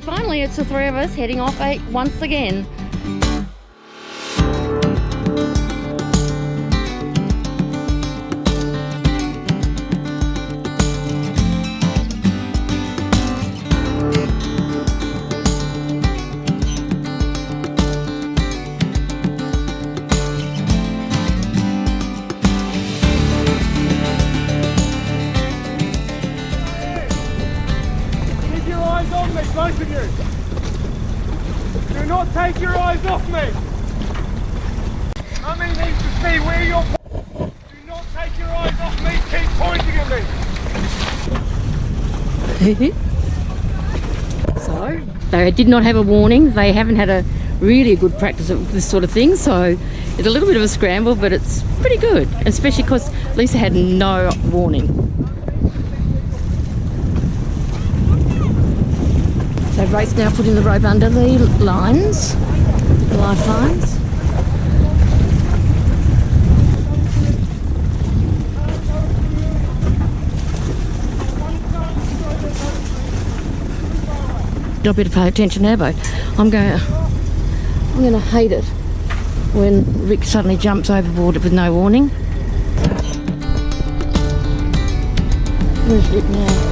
Finally, it's the three of us heading off once again. Both of you! Do not take your eyes off me! Mummy needs to see where you're... Do not take your eyes off me, keep pointing at me! So, they did not have a warning. They haven't had a really good practice of this sort of thing, so it's a little bit of a scramble, but it's pretty good, especially because Lisa had no warning. So Rate's now putting the rope under the lines, the lifelines. I better pay attention now, but I'm going to hate it when Rick suddenly jumps overboard with no warning. Where's Rick now?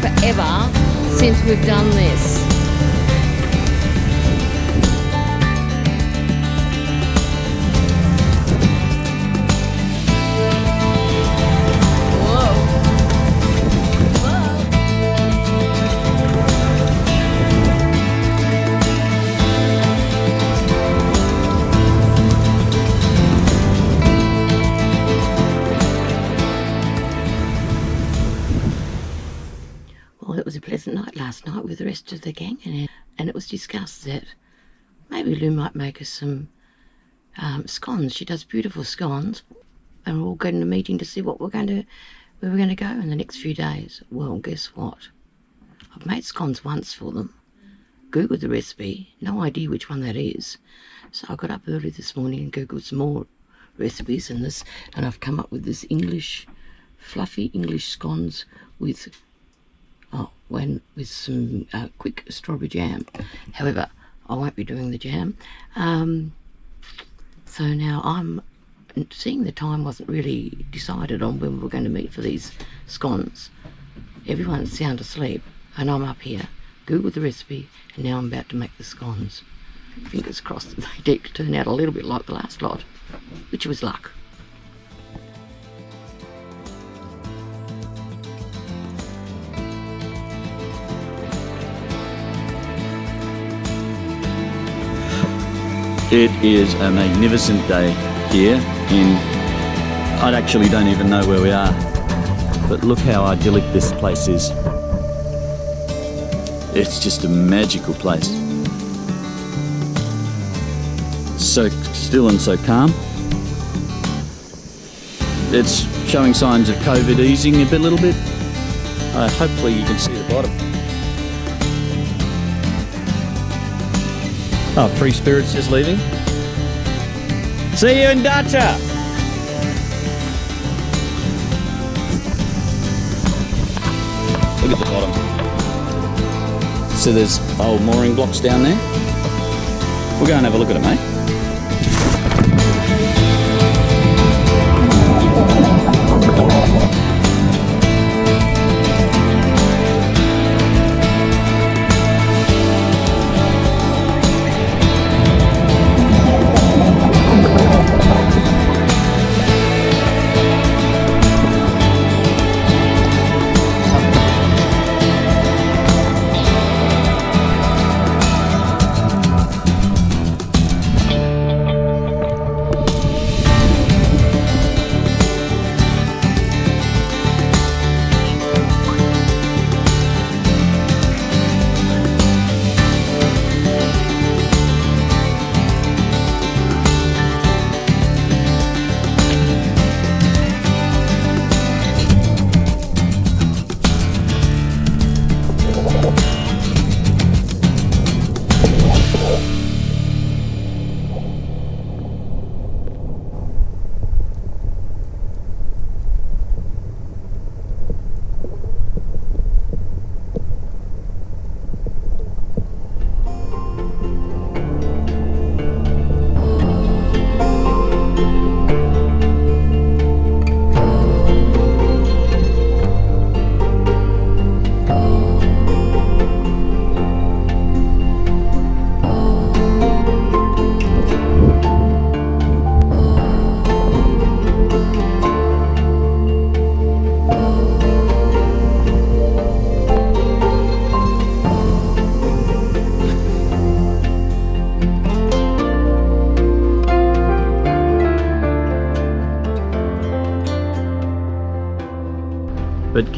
Forever since we've done this. It was a pleasant night last night with the rest of the gang, and it was discussed that maybe Lou might make us some scones. She does beautiful scones, and we're all going to a meeting to see where we're going to go in the next few days. Well, guess what? I've made scones once for them, googled the recipe, no idea which one that is, so I got up early this morning and googled some more recipes and I've come up with this fluffy English scones with some quick strawberry jam. However, I won't be doing the jam. So now I'm seeing the time wasn't really decided on when we were going to meet for these scones. Everyone's sound asleep and I'm up here, googled the recipe, and now I'm about to make the scones. Fingers crossed that they did turn out a little bit like the last lot, which was luck. It is a magnificent day here I actually don't even know where we are, but look how idyllic this place is. It's just a magical place. So still and so calm. It's showing signs of COVID easing a little bit. Hopefully you can see the bottom. Oh, Free Spirit's just leaving. See you in Dacha! Look at the bottom. So there's old mooring blocks down there. We'll go and have a look at it, mate.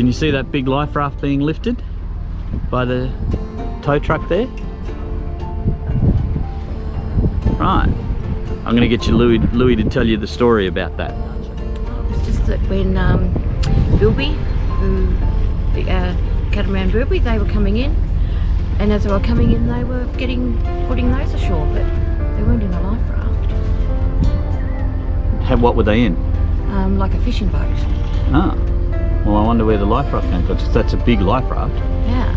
Can you see that big life raft being lifted by the tow truck there? Right. I'm going to get you Louis to tell you the story about that. It's just that when Bilby, the catamaran Bilby, they were coming in, and as they were coming in they were putting those ashore, but they weren't in a life raft. What were they in? Like a fishing boat. Ah. Well, I wonder where the life raft came from, because that's a big life raft. Yeah.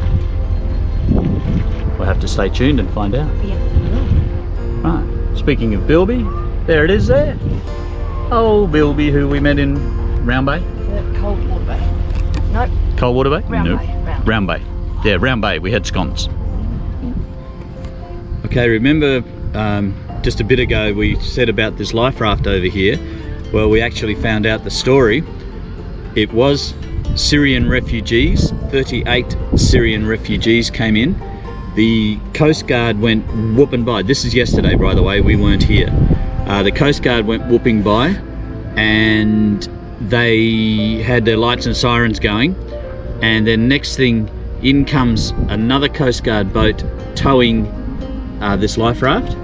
We'll have to stay tuned and find out. Yeah, we will. Right. Speaking of Bilby, there it is there. Oh, Bilby, who we met in Round Bay. Cold Water Bay. Nope. Cold Water Bay? Round Nope. Bay. Round Bay. Yeah, Round Bay. We had scones. Okay, remember just a bit ago we said about this life raft over here. Well, we actually found out the story. It was Syrian refugees. 38 Syrian refugees came in. The Coast Guard went whooping by. This is yesterday, by the way, we weren't here. The Coast Guard went whooping by, and they had their lights and sirens going, and then next thing, in comes another Coast Guard boat towing this life raft,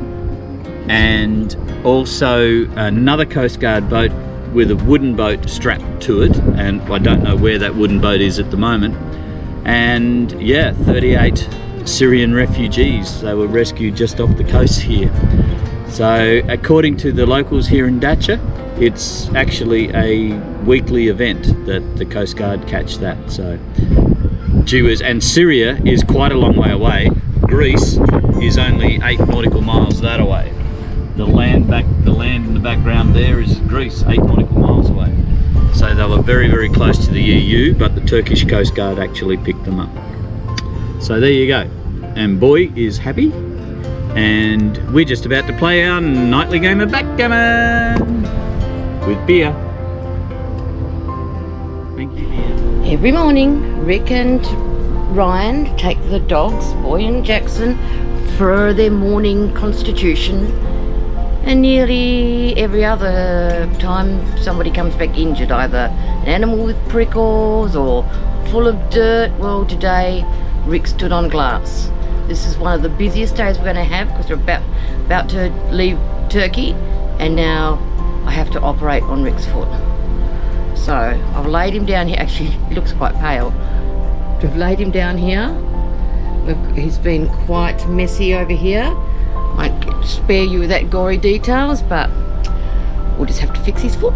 and also another Coast Guard boat with a wooden boat strapped to it, and I don't know where that wooden boat is at the moment. And yeah, 38 Syrian refugees. They were rescued just off the coast here. So according to the locals here in Dacia, it's actually a weekly event that the Coast Guard catch that. So gee whiz. And Syria is quite a long way away. Greece is only 8 nautical miles that away. The land in the background there is Greece, 8 nautical miles away. So they were very, very close to the EU, but the Turkish Coast Guard actually picked them up. So there you go. And boy is happy. And we're just about to play our nightly game of backgammon with beer. Thank you, beer. Every morning, Rick and Ryan take the dogs, Boy and Jackson, for their morning constitution. And nearly every other time somebody comes back injured, either an animal with prickles or full of dirt. Well, today Rick stood on glass. This is one of the busiest days we're going to have because we're about to leave Turkey, and now I have to operate on Rick's foot. So I've laid him down here. Actually, he looks quite pale. I've laid him down here. Look, he's been quite messy over here. I won't spare you that gory details, but we'll just have to fix his foot.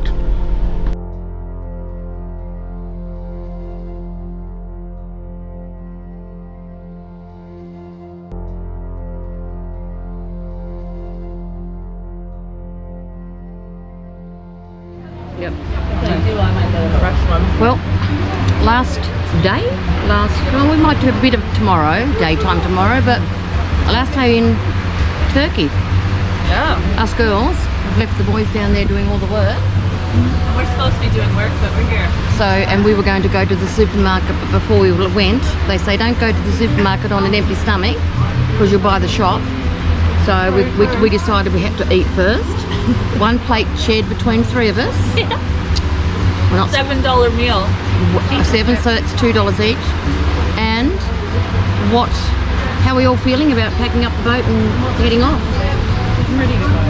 Yep. Well, well, we might do a bit of tomorrow, daytime tomorrow, but last day in Turkey. Yeah. Us girls have left the boys down there doing all the work. We're supposed to be doing work, but we're here. So, and we were going to go to the supermarket, but before we went, they say don't go to the supermarket on an empty stomach because you'll buy the shop. So we decided we had to eat first. One plate shared between 3 of us. Yeah. We're not $7 meal. 7, so it's $2 each. And how are we all feeling about packing up the boat and heading off? I'm ready to go.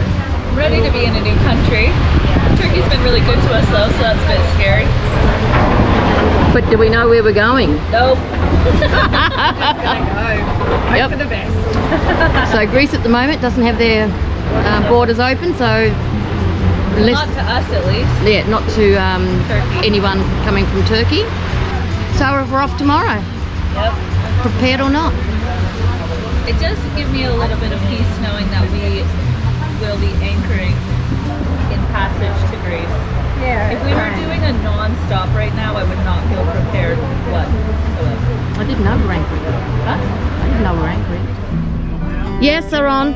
Ready to be in a new country. Yeah. Turkey's been really good to us though, so that's a bit scary. But do we know where we're going? Nope. Just gonna go. Hope for the best. So Greece at the moment doesn't have their borders open, so Not to us at least. Yeah, not to anyone coming from Turkey. So we're off tomorrow. Yep. Prepared or not? It does give me a little bit of peace knowing that we will be anchoring in passage to Greece. Yeah. If we were doing a non-stop right now, I would not feel prepared whatsoever. I didn't know we're anchoring. Huh? I didn't know we're anchoring. Yes, they're on.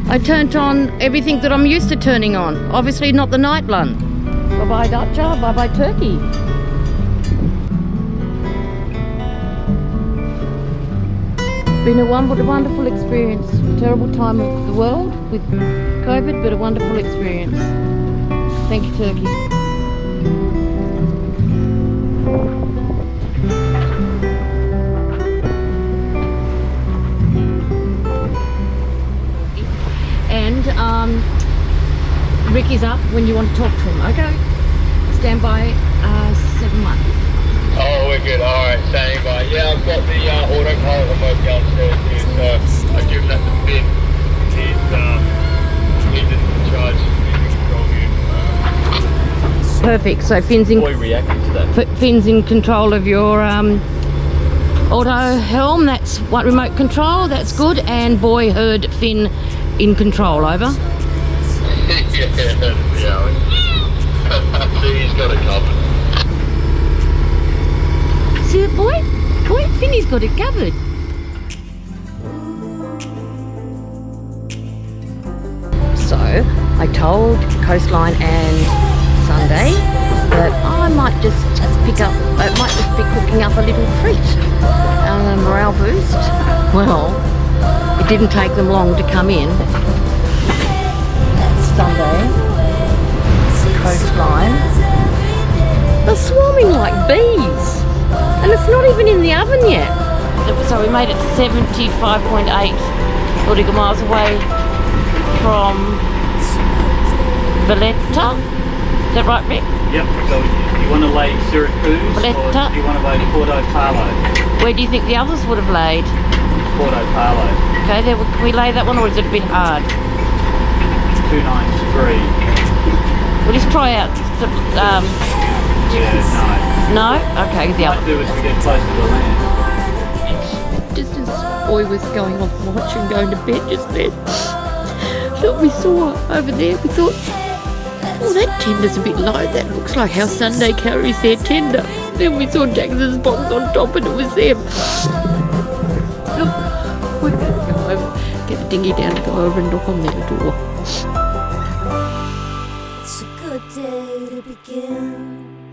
I turned on everything that I'm used to turning on. Obviously not the night one. Bye-bye Dacia, bye-bye Turkey. Been a wonderful experience. Terrible time of the world with COVID, but a wonderful experience. Thank you, Turkey. Ricky's up when you want to talk to him. Okay. Stand by 7-1. Oh, we're good. Alright, standing by. Yeah, I've got the autopilot remote downstairs here, so I've given that to Finn. He's in charge. He's in control here. Perfect. So Finn's in, Boy reacted to that. Finn's in control of your auto helm. That's what remote control. That's good. And Boy heard Finn in control. Over. yeah. See, he's got it covered. See it, Boy? Boy, Finny's got it covered. So I told Coastline and Sunday that I might just pick up, I might just be cooking up a little treat, a morale boost. Well, it didn't take them long to come in. Sunday, Coastline, they're swarming like bees, and it's not even in the oven yet. So we made it to 75.8 nautical miles away from Valletta. Is that right, Rick? Yep, so do you want to lay Syracuse Valletta. or do you want to lay Porto Palo? Where do you think the others would have laid? Porto Palo, Okay, there, can we lay that one, or is it a bit hard? 293. We'll just try out the, Yeah, no? Okay, the no. other. What do is we get close to the land. Just as Boy was going off watch and going to bed just then, look, we saw over there, we thought, oh, that tender's a bit low. That looks like how Sunday carries their tender. Then we saw Jackson's box on top and it was them. Look, we're going to go over, get the dinghy down and go over and knock on their door. It's a good day to begin.